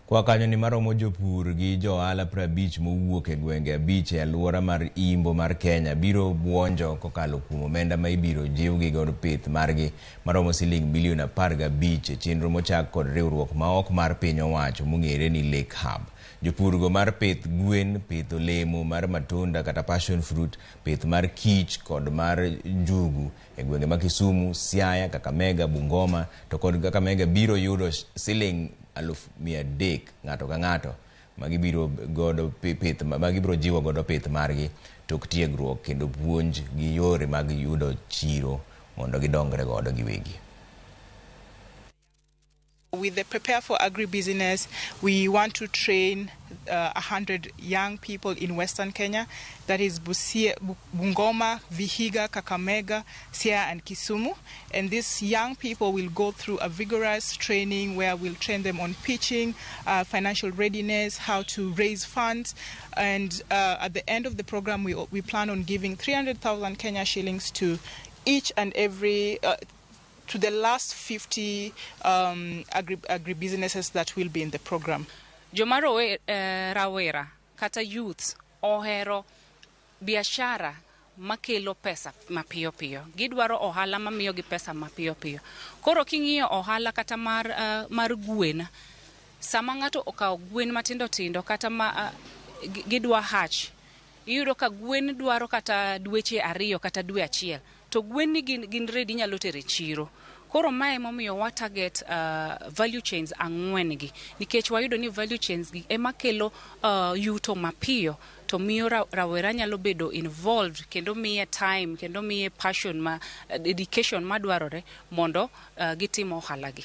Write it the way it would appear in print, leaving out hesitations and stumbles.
Kwa kanyo ni maromo jopur gi johala 50 mowuok e gwenge 5 e alwora mar Imbo mar Kenya biro buonjo kokalo kuom omenda ma ibiro jiwgi godo pith margi maromo siling milion 15 e chenro mochak kod riwruok ma ok mar piny owacho mong'ere ni Lake Hub. Jopurgo mar pith gwen, pith olemo mar matunda kata passion fruit, pith mar kich kod mar njugu e gwenge ma Kisumu, Siaya, Kakamega, Bungoma to kod Kakamega biro yudo siling 300 ng'ato ka ng'ato magibiro jiwo godo pith margi tok tiegruok kendo puonj gi yore mag yudo chiro mondo gidongre godo giwegi. With the Prepare for Agribusiness, we want to train 100 young people in Western Kenya, that is Busia, Bungoma, Vihiga, Kakamega, Siaya and Kisumu. And these young people will go through a vigorous training where we'll train them on pitching, financial readiness, how to raise funds. And at the end of the program, we plan on giving 300,000 Kenya shillings to each and every to the last 50 agribusinesses that will be in the program. Jomaro rawera kata youth ohero biashara makelo pesa mapiyo piyo. Gidwaro ohala mamiyo gi pesa mapiyo piyo. Koro king'iyo ohala kata mar gwen, sama ng'ato okawo gwen matindo tindo kata gidwa hatch, iyudo ka gwen dwaro kata dweche 2 kata dwe achiel. To gwen ni gin ready nyalo tere chiro. Koro mae momiyo wa target value chains 4 gi, nikech wayudo ni value chains gi ema kelo yuto mapiyo to miyo rawera nyalo bedo involved kendo miye time kendo miye passion dedication madwarore mondo gitimo ohala gi.